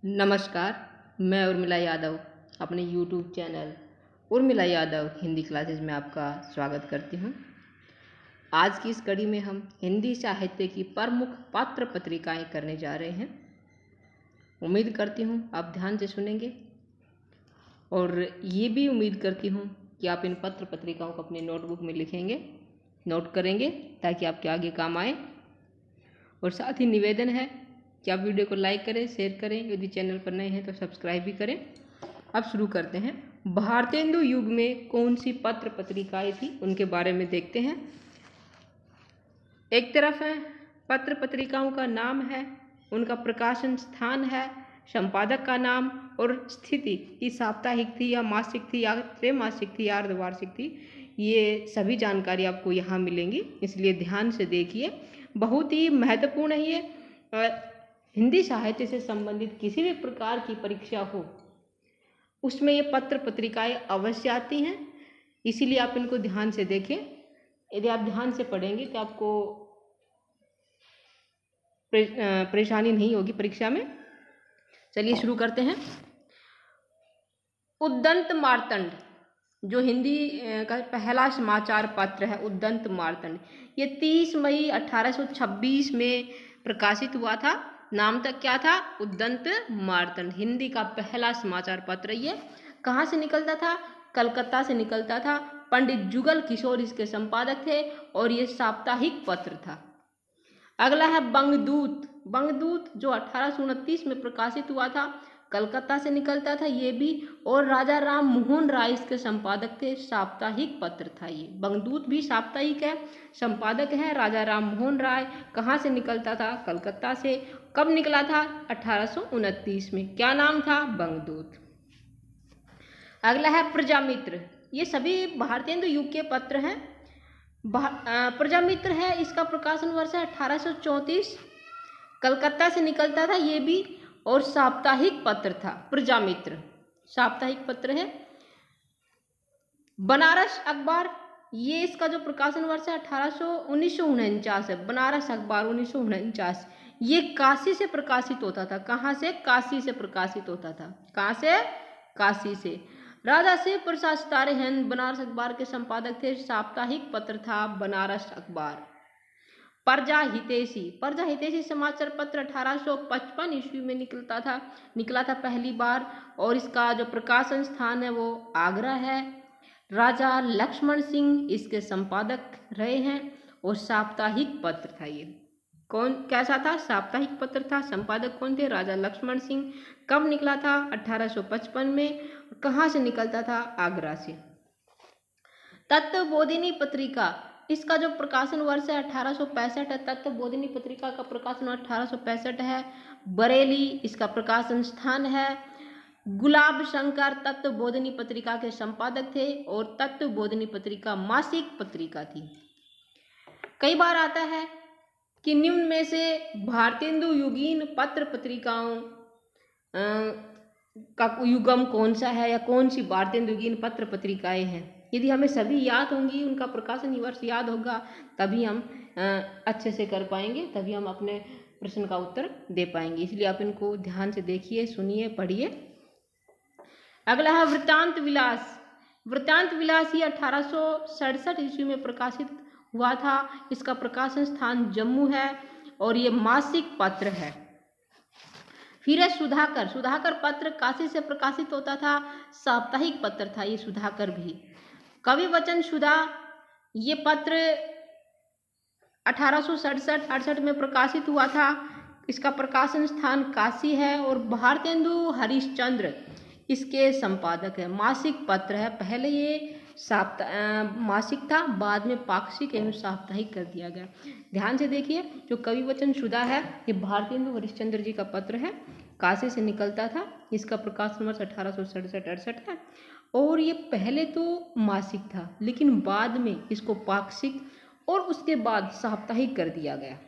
नमस्कार। मैं उर्मिला यादव अपने YouTube channel Urmila Yadav Hindi classes में आपका स्वागत करती हूँ। आज की इस कड़ी में हम हिंदी साहित्य की प्रमुख पत्र पत्रिकाएं करने जा रहे हैं। उम्मीद करती हूँ आप ध्यान से सुनेंगे और ये भी उम्मीद करती हूँ कि आप इन पत्र पत्रिकाओं को अपने नोटबुक में लिखेंगे, नोट करेंगे ताकि आपके आगे काम आए। और साथ ही निवेदन है कि आप वीडियो को लाइक करें, शेयर करें, यदि चैनल पर नए हैं तो सब्सक्राइब भी करें। अब शुरू करते हैं। भारतेंदु युग में कौन सी पत्र पत्रिकाएं थी उनके बारे में देखते हैं। एक तरफ है पत्र पत्रिकाओं का नाम है, उनका प्रकाशन स्थान है, संपादक का नाम और स्थिति कि साप्ताहिक थी या मासिक थी या त्रैमासिक थी या अर्धवार्षिक थी। ये सभी जानकारी आपको यहाँ मिलेंगी, इसलिए ध्यान से देखिए। बहुत ही महत्वपूर्ण है ये। हिंदी साहित्य से संबंधित किसी भी प्रकार की परीक्षा हो उसमें ये पत्र पत्रिकाएं अवश्य आती हैं, इसीलिए आप इनको ध्यान से देखें। यदि आप ध्यान से पढ़ेंगे तो आपको परेशानी नहीं होगी परीक्षा में। चलिए शुरू करते हैं। उद्दंत मार्तंड जो हिंदी का पहला समाचार पत्र है, उद्दंत मार्तंड, ये 30 मई 1826 में प्रकाशित हुआ था। नाम तक क्या था? उद्दंत मार्तंड। हिंदी का पहला समाचार पत्र। ये कहाँ से निकलता था? कलकत्ता से निकलता था। पंडित जुगल किशोर इसके संपादक थे और ये साप्ताहिक पत्र था। अगला है बंगदूत। बंगदूत जो 1829 में प्रकाशित हुआ था, कलकत्ता से निकलता था ये भी, और राजा राम मोहन राय इसके संपादक थे। साप्ताहिक पत्र था ये। बंगदूत भी साप्ताहिक है, संपादक है राजा राम मोहन राय। कहाँ से निकलता था? कलकत्ता से। कब निकला था? 1829 में। क्या नाम था? बंगदूत। अगला है प्रजामित्र। ये सभी भारतेंदु युग के पत्र हैं। प्रजामित्र है, इसका प्रकाशन वर्ष है 1834। कलकत्ता से निकलता था ये भी और साप्ताहिक पत्र था। प्रजामित्र साप्ताहिक पत्र है। बनारस अखबार, ये इसका जो प्रकाशन वर्ष है 1949 है। बनारस अखबार 1949, ये काशी से प्रकाशित होता था। कहाँ से? काशी से प्रकाशित होता था। कहाँ से? काशी से। राजा शिव प्रसाद सितारे हिंद बनारस अखबार के संपादक थे। साप्ताहिक पत्र था बनारस अखबार। प्रजा हितैषी समाचार पत्र 1855 ईस्वी में निकला था पहली बार, और इसका जो प्रकाशन स्थान है वो आगरा है। राजा लक्ष्मण सिंह इसके संपादक रहे हैं और साप्ताहिक पत्र था ये। कौन कैसा था? साप्ताहिक पत्र था। संपादक कौन थे? राजा लक्ष्मण सिंह। कब निकला था? 1855 में। कहाँ से निकलता था? आगरा से। तत्वबोधिनी पत्रिका, इसका जो प्रकाशन वर्ष है 1865 है। तत्वबोधिनी पत्रिका का प्रकाशन 1865 है। बरेली इसका प्रकाशन स्थान है। गुलाब शंकर तत्वबोधिनी पत्रिका के संपादक थे और तत्वबोधिनी पत्रिका मासिक पत्रिका थी। कई बार आता है कि निम्न में से भारतेंदु युगीन पत्र पत्रिकाओं का युगम कौन सा है, या कौन सी भारतेंदु युगीन पत्र पत्रिकाएं हैं। यदि हमें सभी याद होंगी, उनका प्रकाशन वर्ष याद होगा, तभी हम अच्छे से कर पाएंगे, तभी हम अपने प्रश्न का उत्तर दे पाएंगे। इसलिए आप इनको ध्यान से देखिए, सुनिए, पढ़िए। अगला है वृत्तांत विलास। वृत्तांत विलास ये 1867 ईस्वी में प्रकाशित हुआ था। इसका प्रकाशन स्थान जम्मू है और ये मासिक पत्र है। फिर है सुधाकर पत्र, काशी से प्रकाशित होता था। साप्ताहिक पत्र था ये सुधाकर भी। कवि वचन सुधा, ये पत्र 1867-68 में प्रकाशित हुआ था। इसका प्रकाशन स्थान काशी है और भारतेंदु हरिश्चंद्र इसके संपादक है। मासिक पत्र है। पहले ये मासिक था, बाद में पाक्षिक एवं साप्ताहिक कर दिया गया। ध्यान से देखिए, जो कवि वचन सुधा है ये भारतेंदु हरिश्चंद्र जी का पत्र है। काशी से निकलता था। इसका प्रकाशन वर्ष 1867-68 है और ये पहले तो मासिक था, लेकिन बाद में इसको पाक्षिक और उसके बाद साप्ताहिक कर दिया गया।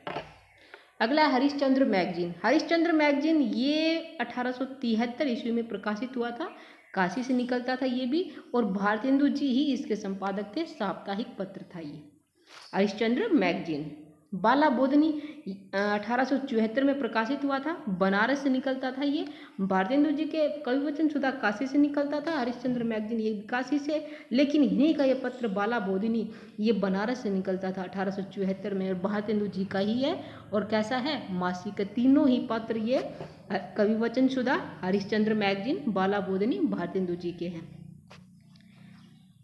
अगला हरिश्चंद्र मैगजीन। हरिश्चंद्र मैगजीन ये 1873 ईस्वी में प्रकाशित हुआ था। काशी से निकलता था ये भी, और भारतेंदु जी ही इसके संपादक थे। साप्ताहिक पत्र था ये हरिश्चंद्र मैगजीन। बाला बोधनी 1874 में प्रकाशित हुआ था, बनारस से निकलता था ये। भारतेंदु जी के कवि वचन सुधा काशी से निकलता था, हरिश्चंद्र मैगजीन ये काशी से, लेकिन इन्हीं का ये पत्र बाला बोधनी ये बनारस से निकलता था 1874 में, और भारतेंदु जी का ही है। और कैसा है, मासिक। तीनों ही पत्र ये कवि वचन सुधा, हरिश्चंद्र मैगजीन, बाला बोधनी, भारतेंदु जी के हैं।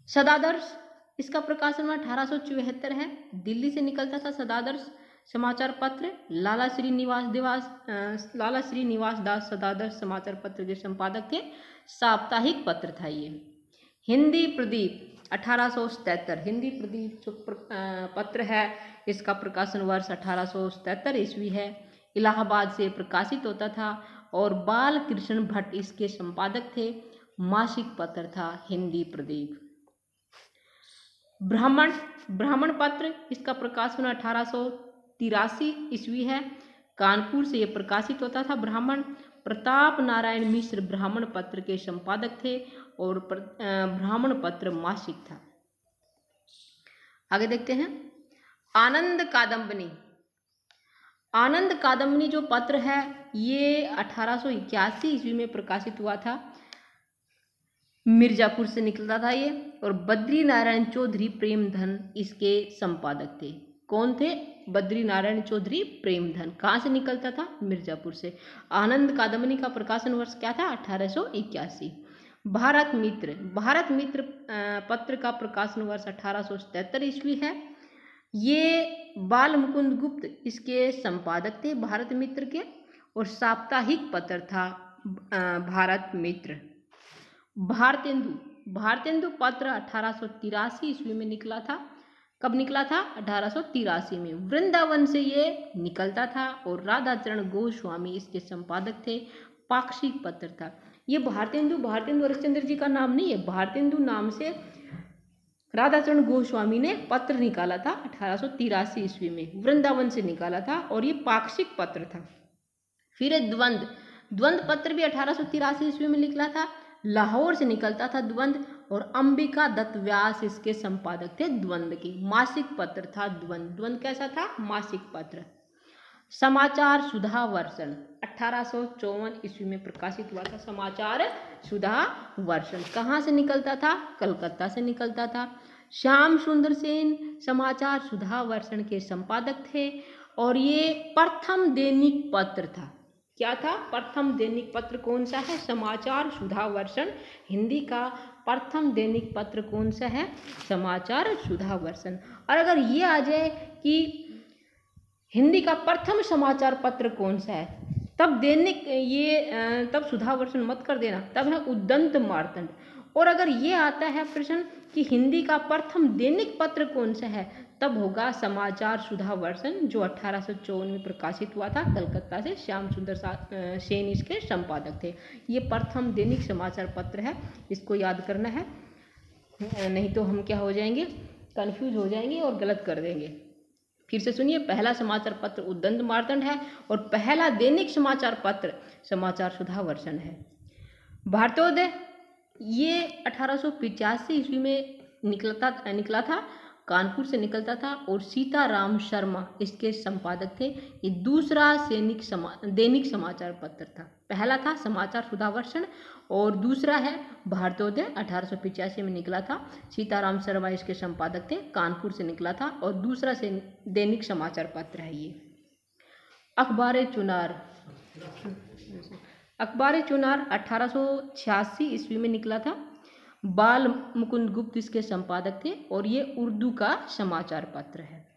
सदादर्श, इसका प्रकाशन 1874 है, दिल्ली से निकलता था सदादर्श समाचार पत्र। लाला श्रीनिवास दास सदादर्श समाचार पत्र के संपादक थे, साप्ताहिक पत्र था ये। हिंदी प्रदीप 1877, हिंदी प्रदीप जो पत्र है इसका प्रकाशन वर्ष 1877 ईस्वी है, इलाहाबाद से प्रकाशित होता था और बाल कृष्ण भट्ट इसके संपादक थे, मासिक पत्र था हिंदी प्रदीप। ब्राह्मण पत्र, इसका प्रकाशन 1883 ईस्वी है, कानपुर से यह प्रकाशित होता था। ब्राह्मण प्रताप नारायण मिश्र ब्राह्मण पत्र के संपादक थे और ब्राह्मण पत्र मासिक था। आगे देखते हैं, आनंद कादम्बनी। आनंद कादम्बनी जो पत्र है ये 1881 ईस्वी में प्रकाशित हुआ था, मिर्जापुर से निकलता था ये, और बद्री नारायण चौधरी प्रेमधन इसके संपादक थे। कौन थे? बद्री नारायण चौधरी प्रेमधन। कहाँ से निकलता था? मिर्जापुर से। आनंद कादम्बनी का प्रकाशन वर्ष क्या था? 1881। भारत मित्र पत्र का प्रकाशन वर्ष 1877 ईस्वी है। ये बाल मुकुंद गुप्त इसके संपादक थे भारत मित्र के, और साप्ताहिक पत्र था भारत मित्र। भारतेंदु पत्र 1883 ईस्वी में निकला था। कब निकला था? 1883 में। वृंदावन से ये निकलता था और राधाचरण गोस्वामी इसके संपादक थे, पाक्षिक पत्र था ये। भारतेंदु हरिश्चंद्र जी का नाम नहीं है, भारतेंदु नाम से राधाचरण गोस्वामी ने पत्र निकाला था 1883 ईस्वी में, वृंदावन से निकाला था, और ये पाक्षिक पत्र था। फिर द्वंद पत्र भी 1883 ईस्वी में निकला था, लाहौर से निकलता था द्वंद, और अंबिका दत्त व्यास इसके संपादक थे द्वंद के। मासिक पत्र था द्वंद कैसा था? मासिक पत्र। समाचार सुधा वर्षण 1854 ईस्वी में प्रकाशित हुआ था, समाचार सुधा वर्षण। कहाँ से निकलता था? कलकत्ता से निकलता था। श्याम सुंदर सेन समाचार सुधा वर्षण के संपादक थे, और ये प्रथम दैनिक पत्र था। क्या था? प्रथम दैनिक पत्र कौन सा है? समाचार सुधा वर्षण। हिंदी का प्रथम दैनिक पत्र कौन सा है? समाचार सुधा वर्षण। और अगर ये आ जाए कि हिंदी का प्रथम समाचार पत्र कौन सा है, तब दैनिक तब सुधा वर्षण मत कर देना, तब है उद्दंत मार्तंड। और अगर ये आता है प्रश्न कि हिंदी का प्रथम दैनिक पत्र कौन सा है, तब होगा समाचार सुधा वर्षण, जो 1854 में प्रकाशित हुआ था कलकत्ता से। श्याम सुंदर सेन इसके संपादक थे। ये प्रथम दैनिक समाचार पत्र है, इसको याद करना है, नहीं तो हम क्या हो जाएंगे? कंफ्यूज हो जाएंगे और गलत कर देंगे। फिर से सुनिए, पहला समाचार पत्र उद्दंत मार्तंड है, और पहला दैनिक समाचार पत्र समाचार सुधा वर्षण है। भारतोदय ये 1885 ईस्वी में निकला था, कानपुर से निकलता था, और सीताराम शर्मा इसके संपादक थे। ये दूसरा दैनिक समाचार पत्र था। पहला था समाचार सुधा वर्षण, और दूसरा है भारतोदय 1885 में निकला था, सीताराम शर्मा इसके संपादक थे, कानपुर से निकला था, और दूसरा दैनिक समाचार पत्र है ये। अखबार चुनार 1886 ईस्वी में निकला था, बाल मुकुंद गुप्त इसके संपादक थे, और ये उर्दू का समाचार पत्र है।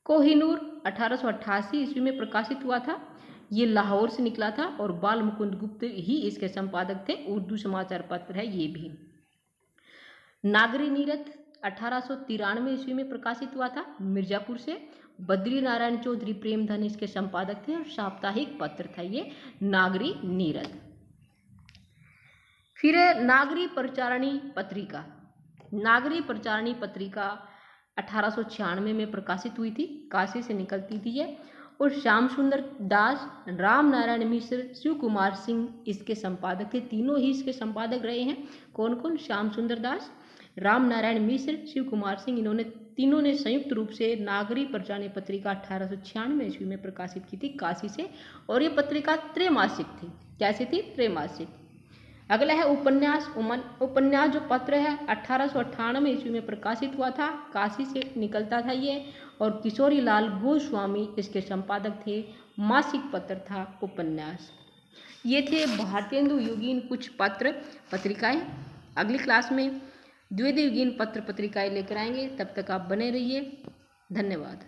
कोहिनूर 1888 ईस्वी में प्रकाशित हुआ था, ये लाहौर से निकला था, और बाल मुकुंद गुप्त ही इसके संपादक थे, उर्दू समाचार पत्र है ये भी। नागरी नीरद 1893 ईस्वी में प्रकाशित हुआ था, मिर्जापुर से, बद्री नारायण चौधरी प्रेमधन इसके संपादक थे, और साप्ताहिक पत्र था ये नागरी नीरद। फिर नागरी प्रचारणी पत्रिका। नागरी प्रचारणी पत्रिका 1896 में प्रकाशित हुई थी, काशी से निकलती थी ये, और श्याम सुंदर दास, राम नारायण मिश्र, शिव कुमार सिंह इसके संपादक थे। तीनों ही इसके संपादक रहे हैं। कौन कौन? श्याम सुंदर दास, राम नारायण मिश्र, शिव कुमार सिंह, इन्होंने तीनों ने संयुक्त रूप से नागरी प्रजा पत्रिका 1896 ईस्वी में प्रकाशित की थी काशी से, और ये पत्रिका त्रैमासिक थी। कैसी थी? त्रैमासिक। अगला है उपन्यास। उपन्यास जो पत्र है 1898 ईस्वी में प्रकाशित हुआ था, काशी से निकलता था ये, और किशोरी लाल गोस्वामी इसके संपादक थे। मासिक पत्र था उपन्यास। ये थे भारतेंदु युगीन कुछ पत्र पत्रिकाएं। अगली क्लास में द्वितीय युगीन पत्र पत्रिकाएं लेकर आएंगे। तब तक आप बने रहिए। धन्यवाद।